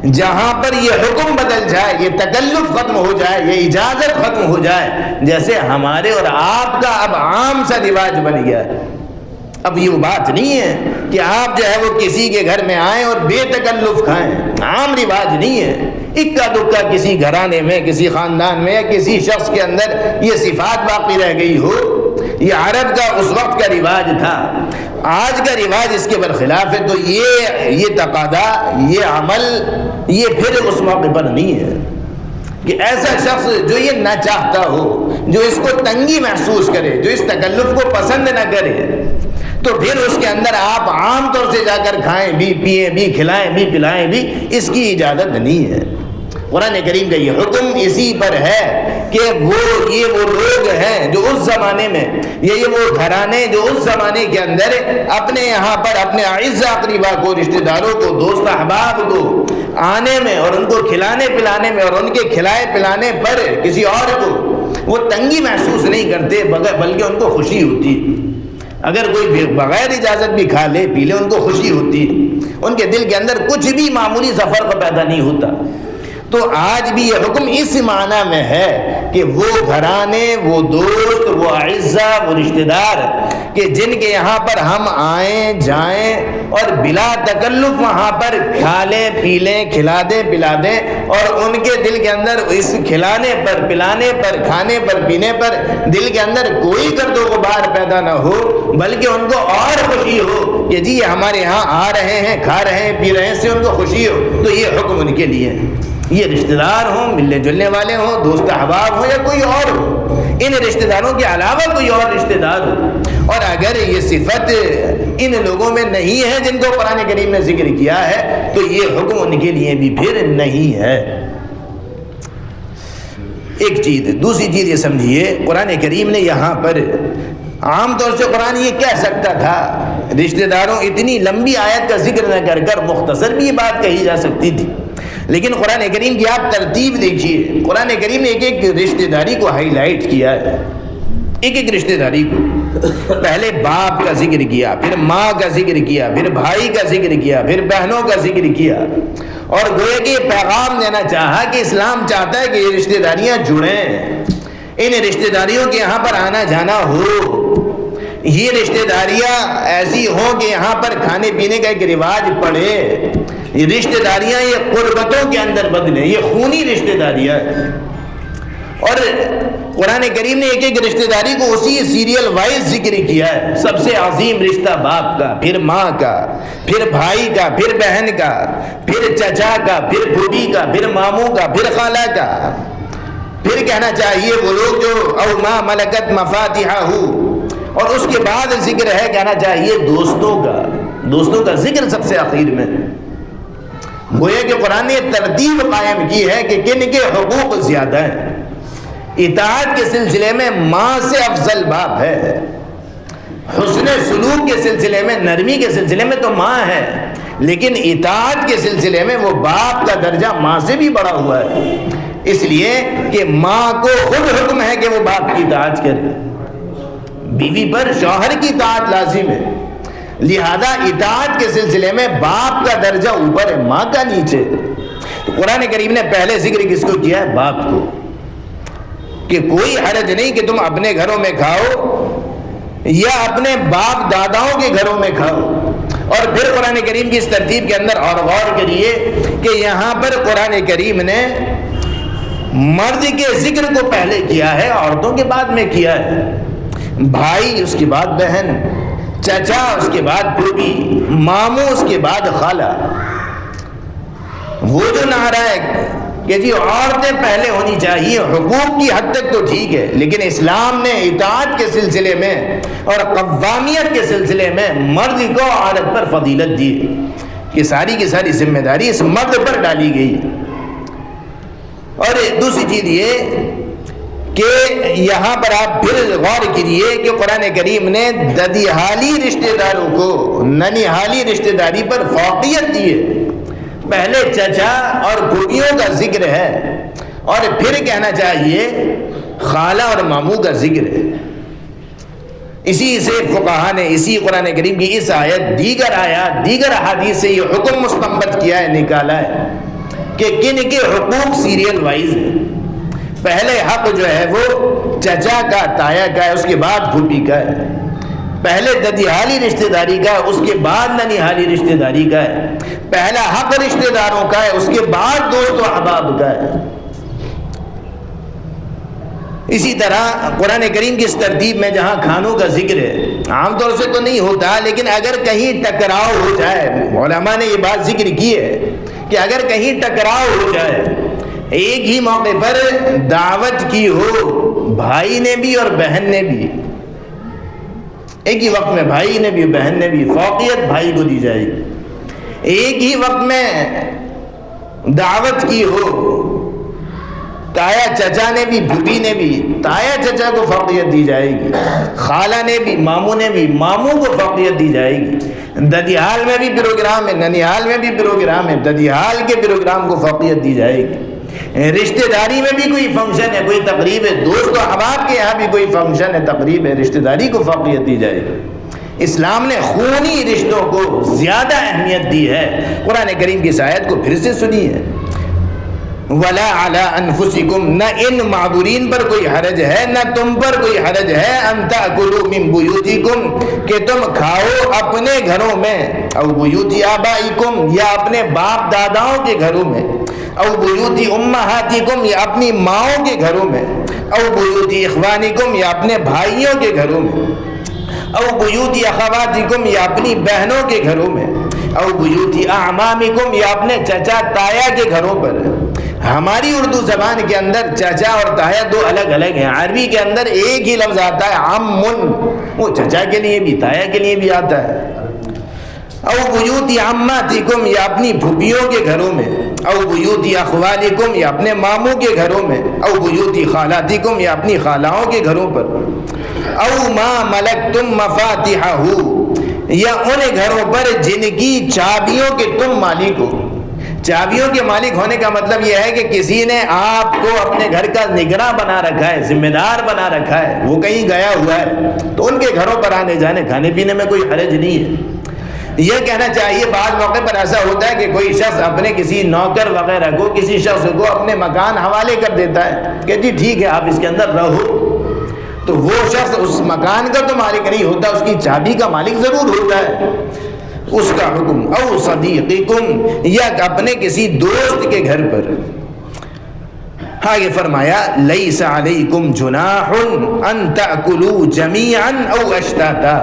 جہاں پر یہ حکم بدل جائے، یہ تکلف ختم ہو جائے، یہ اجازت ختم ہو جائے، جیسے ہمارے اور آپ کا اب عام سا رواج بن گیا ہے۔ اب یہ بات نہیں ہے کہ آپ جو ہے وہ کسی کے گھر میں آئیں اور بے تکلف کھائیں، عام رواج نہیں ہے۔ اکا دکا کسی گھرانے میں، کسی خاندان میں یا کسی شخص کے اندر یہ صفات باقی رہ گئی ہو، یہ عرب کا اس وقت کا رواج تھا۔ آج کا رواج اس کے برخلاف ہے، تو یہ تقاضا، یہ عمل، یہ پھر اس موقع پر نہیں ہے کہ ایسا شخص جو یہ نہ چاہتا ہو، جو اس کو تنگی محسوس کرے، جو اس تکلف کو پسند نہ کرے، تو پھر اس کے اندر آپ عام طور سے جا کر کھائیں بھی، پیئیں بھی، کھلائیں بھی، پلائیں بھی، اس کی اجازت نہیں ہے۔ قرآن کریم کا یہ حکم اسی پر ہے کہ یہ وہ لوگ ہیں جو اس زمانے میں، یہ وہ گھرانے جو اس زمانے کے اندر اپنے یہاں پر اپنے اعزاء اقربا کو، رشتہ داروں کو، دوست احباب کو آنے میں اور ان کو کھلانے پلانے میں اور ان کے کھلائے پلانے پر کسی اور کو وہ تنگی محسوس نہیں کرتے، بلکہ ان کو خوشی ہوتی ہے۔ اگر کوئی بغیر اجازت بھی کھا لے پی لے، ان کو خوشی ہوتی ہے، ان کے دل کے اندر کچھ بھی معمولی سا فرق پیدا نہیں ہوتا۔ تو آج بھی یہ حکم اس معنی میں ہے کہ وہ گھرانے، وہ دوست، وہ اعزاء، وہ رشتہ دار کہ جن کے یہاں پر ہم آئیں جائیں اور بلا تکلف وہاں پر کھا لیں، پی لیں، کھلا دیں، پلا دیں، اور ان کے دل کے اندر اس کھلانے پر، پلانے پر، کھانے پر، پینے پر دل کے اندر کوئی گرد و غبار پیدا نہ ہو، بلکہ ان کو اور خوشی ہو کہ جی یہ ہمارے یہاں آ رہے ہیں، کھا رہے ہیں، پی رہے ہیں، اس سے ان کو خوشی ہو، تو یہ حکم ان کے لیے ہے۔ یہ رشتہ دار ہوں، ملنے جلنے والے ہوں، دوست احباب ہوں یا کوئی اور ہو، ان رشتہ داروں کے علاوہ کوئی اور رشتہ دار ہو، اور اگر یہ صفت ان لوگوں میں نہیں ہے جن کو قرآن کریم نے ذکر کیا ہے، تو یہ حکم ان کے لیے بھی پھر نہیں ہے۔ ایک چیز، دوسری چیز یہ سمجھیے، قرآن کریم نے یہاں پر عام طور سے قرآن یہ کہہ سکتا تھا، رشتہ داروں اتنی لمبی آیت کا ذکر نہ کر کر مختصر بھی یہ بات کہی جا سکتی تھی، لیکن قرآن کریم کی آپ ترتیب دیکھیے، قرآن کریم نے ایک ایک رشتہ داری کو ہائی لائٹ کیا ہے، ایک ایک رشتہ داری کو۔ پہلے باپ کا ذکر کیا، پھر ماں کا ذکر کیا، پھر بھائی کا ذکر کیا، پھر بہنوں کا ذکر کیا، اور گویا کہ یہ پیغام دینا چاہا کہ اسلام چاہتا ہے کہ یہ رشتہ داریاں جڑیں، ان رشتہ داریوں کے یہاں پر آنا جانا ہو، یہ رشتہ داریاں ایسی ہوں کہ یہاں پر کھانے پینے کا ایک رواج پڑے، یہ رشتہ داریاں یہ قربتوں کے اندر بدلیں، یہ خونی رشتہ داریاں ہیں۔ اور قرآن کریم نے ایک ایک رشتہ داری کو اسی سیریل وائز ذکر کیا ہے۔ سب سے عظیم رشتہ باپ کا، پھر ماں کا، پھر بھائی کا، پھر بہن کا، پھر چچا کا، پھر پھوپھی کا، پھر ماموں کا، پھر خالہ کا، پھر کہنا چاہیے وہ لوگ جو او ما ملکت مفاتحہ، اور اس کے بعد ذکر ہے کہنا چاہیے دوستوں کا ذکر سب سے آخر میں۔ گویا کہ قرآن نے ترتیب قائم کی ہے کہ کن کے حقوق زیادہ ہیں۔ اطاعت کے سلسلے میں ماں سے افضل باپ ہے، حسن سلوک کے سلسلے میں، نرمی کے سلسلے میں تو ماں ہے، لیکن اطاعت کے سلسلے میں وہ باپ کا درجہ ماں سے بھی بڑا ہوا ہے، اس لیے کہ ماں کو خود حکم ہے کہ وہ باپ کی اطاعت کرے، بیوی پر شوہر کی اطاعت لازم ہے، لہذا اطاعت کے سلسلے میں باپ کا درجہ اوپر ہے، ماں کا نیچے۔ تو قرآن کریم نے پہلے ذکر کس کو کیا ہے؟ باپ کو، کہ کوئی حرج نہیں کہ تم اپنے گھروں میں کھاؤ یا اپنے باپ داداؤں کے گھروں میں کھاؤ۔ اور پھر قرآن کریم کی اس ترتیب کے اندر اور غور کریے کہ یہاں پر قرآن کریم نے مرد کے ذکر کو پہلے کیا ہے، عورتوں کے بعد میں کیا ہے، بھائی اس کے بعد بہن، چچا اس کے بعد پھوپھی، ماموں اس کے بعد خالہ۔ وہ جو نعرہ ہے کہ جی عورتیں پہلے ہونی چاہیے، حقوق کی حد تک تو ٹھیک ہے، لیکن اسلام نے اطاعت کے سلسلے میں اور قوامیت کے سلسلے میں مرد کو عورت پر فضیلت دی کہ ساری کی ساری ذمہ داری اس مرد پر ڈالی گئی۔ اور دوسری چیز یہ کہ یہاں پر آپ پھر غور کیجیے کہ قرآن کریم نے ددیحالی رشتہ داروں کو ننیحالی رشتہ داری پر فوقیت دی ہے۔ پہلے چچا اور پھوپھیوں کا ذکر ہے اور پھر کہنا چاہیے خالہ اور ماموں کا ذکر ہے۔ اسی سے فقہا نے اسی قرآن کریم کی اس آیت، دیگر آیات، دیگر احادیث سے یہ حکم مستنبط کیا ہے، نکالا ہے کہ کن کے حقوق سیریل وائز ہیں. پہلے حق جو ہے وہ چچا کا، تایا کا ہے، اس کے بعد پھوپھی کا ہے. پہلے ددیحالی رشتہ داری کا ہے، اس کے بعد ننیحالی رشتہ داری کا ہے. پہلا حق رشتہ داروں کا ہے، اس کے بعد دوست و احباب کا ہے. اسی طرح قرآن کریم کی اس ترتیب میں جہاں کھانوں کا ذکر ہے، عام طور سے تو نہیں ہوتا، لیکن اگر کہیں ٹکراؤ ہو جائے، علماء نے یہ بات ذکر کی ہے کہ اگر کہیں ٹکراؤ ہو جائے، ایک ہی موقع پر دعوت کی ہو بھائی نے بھی اور بہن نے بھی، ایک ہی وقت میں بھائی نے بھی بہن نے بھی، فوقیت بھائی کو دی جائے گی. ایک ہی وقت میں دعوت کی ہو تایا چچا نے بھی، پھوپھی نے بھی، تایا چچا کو فوقیت دی جائے گی. خالہ نے بھی، ماموں نے بھی، ماموں کو فوقیت دی جائے گی. ددیحال میں بھی پروگرام ہے، ننیحال میں بھی پروگرام ہے، ددیحال کے پروگرام کو فوقیت دی جائے گی. رشتہ داری میں بھی کوئی فنکشن ہے، کوئی تقریب ہے، دوست و احباب کے یہاں بھی کوئی فنکشن ہے، تقریب ہے، رشتہ داری کو فوقیت دی جائے گی. اسلام نے خونی رشتوں کو زیادہ اہمیت دی ہے. قرآن کریم کی اس آیت کو پھر سے سنیے. وَلَا عَلَىٰ أَنفُسِكُمْ، نہ ان معذورین پر کوئی حرج ہے، نہ تم پر کوئی حرج ہے، أَن تَأْكُلُوا مِن بُيُوتِكُمْ، کہ تم کھاؤ اپنے گھروں میں، أَوْ بُيُوتِ آبَائِكُمْ، یا اپنے باپ داداؤں کے گھروں میں، أَوْ بُيُوتِ أُمَّهَاتِكُمْ، یا اپنی ماؤں کے گھروں میں، أَوْ بُيُوتِ إِخْوَانِكُمْ، یا اپنے بھائیوں کے گھروں میں، أَوْ بُيُوتِ أَخَوَاتِكُمْ، یا اپنی بہنوں کے گھروں میں، أَوْ بُيُوتِ أَعْمَامِكُمْ، یا اپنے چچا تایا کے گھروں پر. ہماری اردو زبان کے اندر چچا اور تایا دو الگ الگ ہیں. عربی کے اندر ایک ہی لفظ آتا ہے عمن، وہ چچا کے لیے بھی تایا کے لیے بھی آتا ہے. او بیوت عماتکم، یا اپنی پھوپھیوں کے گھروں میں، او بیوت اخوالکم، یا اپنے ماموں کے گھروں میں، او بیوت خالاتکم، یا اپنی خالاؤں کے گھروں پر، او ما ملکتم مفاتحہ، یا ان گھروں پر جن کی چابیوں کے تم مالک ہو. چابیوں کے مالک ہونے کا مطلب یہ ہے کہ کسی نے آپ کو اپنے گھر کا نگراں بنا رکھا ہے، ذمہ دار بنا رکھا ہے، وہ کہیں گیا ہوا ہے، تو ان کے گھروں پر آنے جانے، کھانے پینے میں کوئی حرج نہیں ہے. یہ کہنا چاہیے بعض موقع پر ایسا ہوتا ہے کہ کوئی شخص اپنے کسی نوکر وغیرہ کو، کسی شخص کو اپنے مکان حوالے کر دیتا ہے کہ جی ٹھیک ہے آپ اس کے اندر رہو، تو وہ شخص اس مکان کا تو مالک نہیں ہوتا، اس کی چابی کا مالک ضرور ہوتا ہے. اس کا حکم او صدیقکم، یا اپنے کسی دوست کے گھر پر. آگے فرمایا لیس علیکم جناح ان تأکلوا جمیعا او اشتاتا،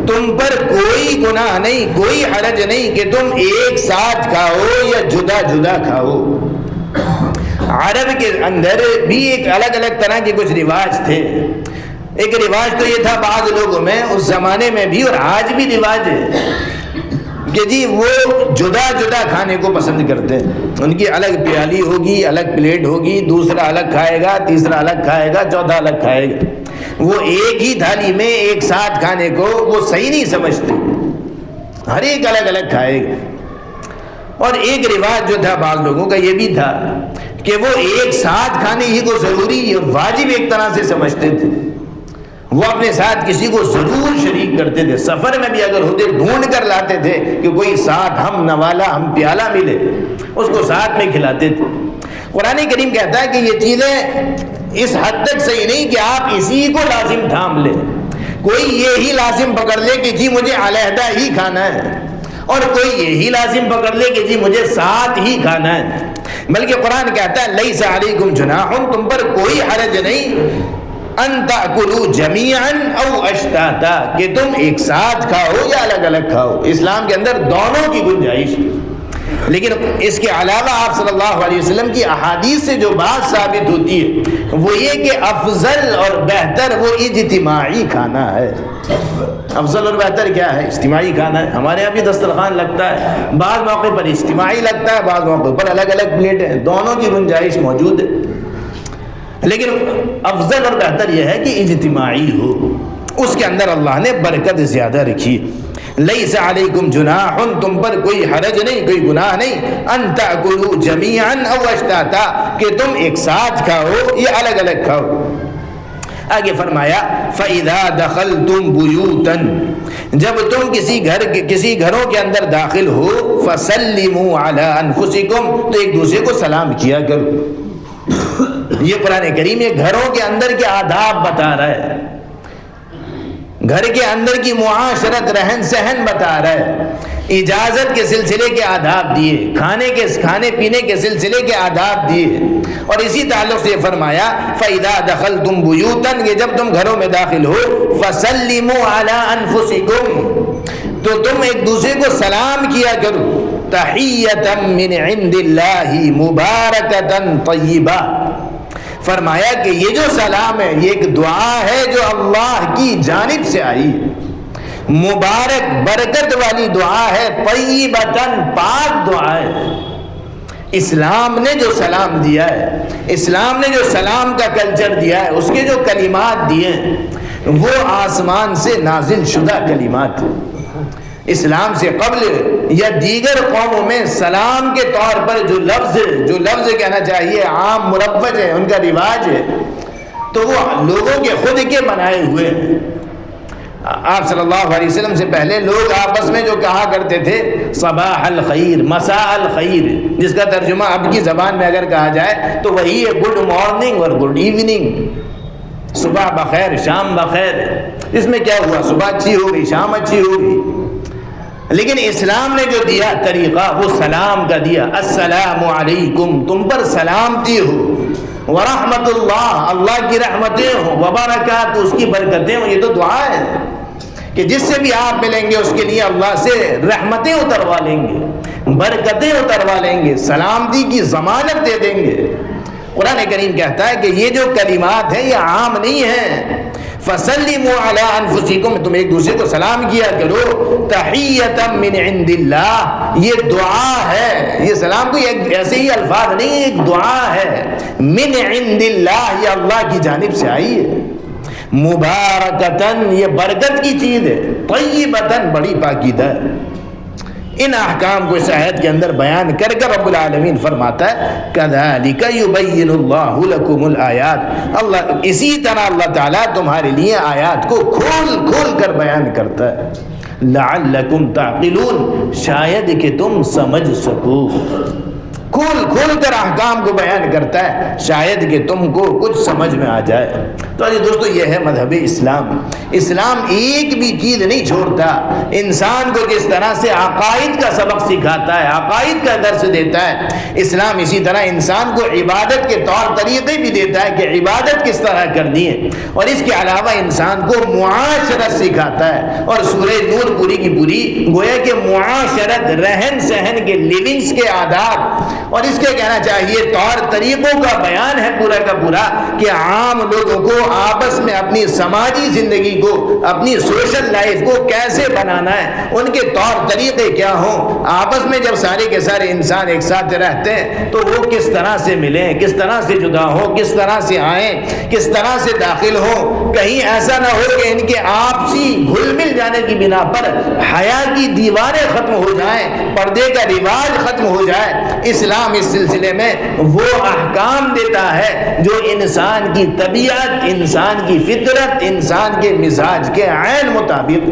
تم پر کوئی گناہ نہیں، کوئی حرج نہیں کہ تم ایک ساتھ کھاؤ یا جدا جدا کھاؤ. عرب کے اندر بھی ایک الگ الگ طرح کے کچھ رواج تھے. ایک رواج تو یہ تھا بعض لوگوں میں اس زمانے میں بھی اور آج بھی رواج ہے کہ جی وہ جدا جدا کھانے کو پسند کرتے ہیں. ان کی الگ پیالی ہوگی، الگ پلیٹ ہوگی، دوسرا الگ کھائے گا، تیسرا الگ کھائے گا، چوتھا الگ کھائے گا. وہ ایک ہی تھالی میں ایک ساتھ کھانے کو وہ صحیح نہیں سمجھتے، ہر ایک الگ الگ کھائے گا. اور ایک رواج جو تھا بعض لوگوں کا یہ بھی تھا کہ وہ ایک ساتھ کھانے ہی کو ضروری واجب ایک طرح سے سمجھتے تھے. وہ اپنے ساتھ کسی کو ضرور شریک کرتے تھے، سفر میں بھی اگر ہوتے ڈھونڈ کر لاتے تھے کہ کوئی ساتھ ہم نوالا ہم پیالہ ملے، اس کو ساتھ میں کھلاتے تھے. قرآن کریم کہتا ہے کہ یہ چیزیں اس حد تک صحیح نہیں کہ آپ اسی کو لازم تھام لیں. کوئی یہی لازم پکڑ لے کہ جی مجھے علیحدہ ہی کھانا ہے، اور کوئی یہی لازم پکڑ لے کہ جی مجھے ساتھ ہی کھانا ہے. بلکہ قرآن کہتا ہے لیس علیکم جناح، تم پر کوئی حرج نہیں، ان تأکلوا جمیعا او اشتاتا، کہ تم ایک ساتھ کھاؤ یا الگ الگ کھاؤ. اسلام کے اندر دونوں کی گنجائش. لیکن اس کے علاوہ آپ صلی اللہ علیہ وسلم کی احادیث سے جو بات ثابت ہوتی ہے وہ یہ کہ افضل اور بہتر وہ اجتماعی کھانا ہے. افضل اور بہتر کیا ہے؟ اجتماعی کھانا ہے. ہمارے یہاں بھی دسترخوان لگتا ہے، بعض موقع پر اجتماعی لگتا ہے، بعض موقع پر الگ الگ پلیٹیں، دونوں کی گنجائش موجود ہے. لیکن افضل اور بہتر یہ ہے کہ اجتماعی ہو، اس کے اندر اللہ نے برکت زیادہ رکھی. لیس علیکم جناح، تم پر کوئی حرج نہیں، کوئی گناہ نہیں، ان تأکلوا جمیعا او اشتاتا، کہ تم ایک ساتھ کھاؤ یا الگ الگ کھاؤ. آگے فرمایا فَإِذَا دَخَلْتُمْ بُيُوتًا، جب تم کسی گھروں کے اندر داخل ہو، فَسَلِّمُوا عَلَىٰ أَنفُسِكُمْ، تو ایک دوسرے کو سلام کیا کرو۔ یہ قرآن کریم یہ گھروں کے اندر کے آداب بتا رہا ہے، گھر کے اندر کی معاشرت رہن سہن بتا رہا ہے، اجازت کے سلسلے کے آداب دیے، کھانے پینے کے سلسلے کے آداب دیے، اور اسی تعلق سے فرمایا فَإِذَا دَخَلْتُمْ بُيُوتًا، کہ جب تم گھروں میں داخل ہو، فَسَلِّمُوا عَلَىٰ أَنفُسِكُمْ، تو تم ایک دوسرے کو سلام کیا کرو، تَحِيَّةً مِّنْ عِنْدِ اللَّهِ مُبَارَكَةً طَيِّبَةً، فرمایا کہ یہ جو سلام ہے یہ ایک دعا ہے جو اللہ کی جانب سے آئی ہے، مبارک برکت والی دعا ہے، طیبتاً پاک دعا ہے۔ اسلام نے جو سلام دیا ہے، اسلام نے جو سلام کا کلچر دیا ہے، اس کے جو کلمات دیے ہیں وہ آسمان سے نازل شدہ کلمات ہیں۔ اسلام سے قبل یا دیگر قوموں میں سلام کے طور پر جو لفظ کہنا چاہیے عام مروج ہے، ان کا رواج ہے، تو وہ لوگوں کے خود کے بنائے ہوئے ہیں۔ آپ صلی اللہ علیہ وسلم سے پہلے لوگ آپس میں جو کہا کرتے تھے صباح الخیر، مساء الخیر، جس کا ترجمہ اب کی زبان میں اگر کہا جائے تو وہی ہے گڈ مارننگ اور گڈ ایوننگ، صبح بخیر شام بخیر۔ اس میں کیا ہوا، صبح اچھی ہو گئی شام اچھی ہو گئی، لیکن اسلام نے جو دیا طریقہ وہ سلام کا دیا، السلام علیکم، تم پر سلامتی ہو، ورحمت اللہ، اللہ کی رحمتیں ہوں، وبرکات، اس کی برکتیں ہوں۔ یہ تو دعا ہے کہ جس سے بھی آپ ملیں گے اس کے لیے اللہ سے رحمتیں اتروا لیں گے، برکتیں اتروا لیں گے، سلامتی کی ضمانت دے دیں گے۔ قرآن کریم کہتا ہے کہ یہ جو کلمات ہیں یہ عام نہیں ہیں، فَسَلِّمُوا عَلَىٰ أَنفُسِكُمْ، تم ایک دوسرے کو سلام کیا کرو، تَحِيَّةً مِّنْ عِنْدِ اللَّهِ، یہ دعا ہے، یہ سلام کوئی ایسے ہی الفاظ نہیں، ایک دعا ہے، مِّنْ عِنْدِ اللَّهِ، یہ اللہ کی جانب سے آئی ہے، مبارکتاً، یہ برکت کی چیز ہے، طیبتاً، بڑی پاکیزہ ہے۔ ان احکام کو اس آیت کے اندر بیان کر کر رب العالمین فرماتا ہے کذالک یبین اللہ لکم الآیات، اللہ اسی طرح اللہ تعالیٰ تمہارے لیے آیات کو کھول کھول کر بیان کرتا ہے، لعلکم تعقلون، شاید کہ تم سمجھ سکو، کھول کھول کر احکام کو بیان کرتا ہے شاید کہ تم کو کچھ سمجھ میں آ جائے۔ تو دوستو یہ ہے مذہب اسلام۔ اسلام ایک بھی چیز نہیں چھوڑتا، انسان کو جس طرح سے عقائد کا سبق سکھاتا ہے، عقائد کا درس دیتا ہے، اسلام اسی طرح انسان کو عبادت کے طور طریقے بھی دیتا ہے کہ عبادت کس طرح کرنی ہے، اور اس کے علاوہ انسان کو معاشرت سکھاتا ہے۔ اور سورہ نور پوری کی پوری گویا کہ معاشرت، رہن سہن کے، لیونگز کے آداب اور اس کے کہنا چاہیے طور طریقوں کا بیان ہے پورا کا پورا، کہ عام لوگوں کو آپس میں اپنی سماجی زندگی کو، اپنی سوشل لائف کو کیسے بنانا ہے، ان کے طور طریقے کیا ہوں، آپس میں جب سارے کے سارے انسان ایک ساتھ رہتے ہیں تو وہ کس طرح سے ملیں، کس طرح سے جدا ہوں، کس طرح سے آئیں، کس طرح سے داخل ہوں، کہیں ایسا نہ ہو کہ ان کے آپسی گھل مل جانے کی بنا پر حیا کی دیواریں ختم ہو جائیں، پردے کا رواج ختم ہو جائے۔ اسلام اس سلسلے میں وہ احکام دیتا ہے جو انسان کی طبیعت، انسان کی فطرت، انسان کے مزاج کے عین مطابق،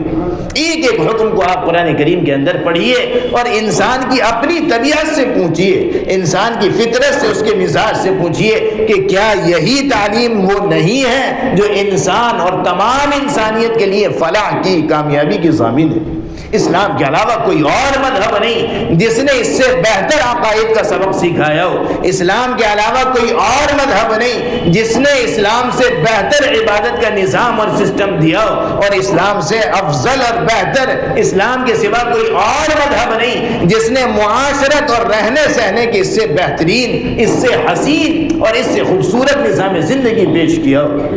ایک ایک حکم کو آپ قرآن کریم کے اندر پڑھیے اور انسان کی اپنی طبیعت سے پوچھیے، انسان کی فطرت سے، اس کے مزاج سے پوچھیے کہ کیا یہی تعلیم وہ نہیں ہے جو انسان اور تمام انسانیت کے لیے فلاح کی، کامیابی کی ضامن ہے۔ اسلام کے علاوہ کوئی اور مذہب نہیں جس نے اس سے بہتر عقائد کا سبق سکھایا ہو، اسلام کے علاوہ کوئی اور مذہب نہیں جس نے اسلام سے بہتر عبادت کا نظام اور سسٹم دیا ہو، اور اسلام سے افضل اور بہتر اسلام کے سوا کوئی اور مذہب نہیں جس نے معاشرت اور رہنے سہنے کے اس سے بہترین، اس سے حسین اور اس سے خوبصورت نظام زندگی پیش کیا ہو۔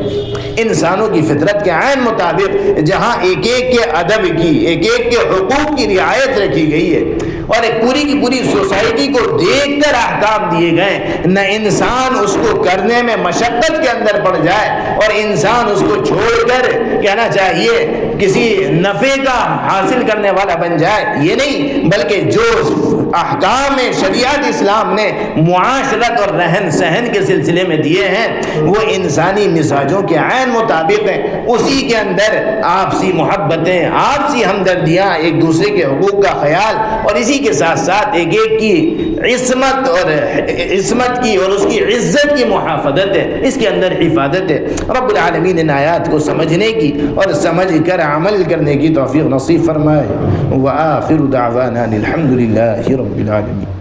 انسانوں کی فطرت کے عین مطابق جہاں ایک ایک کے ادب کی، ایک ایک کے حقوق کی رعایت رکھی گئی ہے، اور ایک پوری کی پوری سوسائٹی کو دیکھ کر احکام دیے گئے، نہ انسان اس کو کرنے میں مشقت کے اندر پڑ جائے اور انسان اس کو چھوڑ کر کہنا چاہیے کسی نفع کا حاصل کرنے والا بن جائے، یہ نہیں، بلکہ جو احکام شریعت اسلام نے معاشرت اور رہن سہن کے سلسلے میں دیے ہیں وہ انسانی مزاجوں کے عین مطابق ہیں. اسی کے اندر آپسی محبتیں، آپسی ہمدردیاں، ایک دوسرے کے حقوق کا خیال، اور اسی کے ساتھ ساتھ ایک ایک کی عصمت کی اور اس کی عزت کی محافظت ہے، اس کے اندر حفاظت ہے. رب العالمین ان آیات کو سمجھنے کی اور سمجھ کر عمل کرنے کی توفیق نصیب فرمائے. وآخر دعوانا الحمد للہ رب العالمین.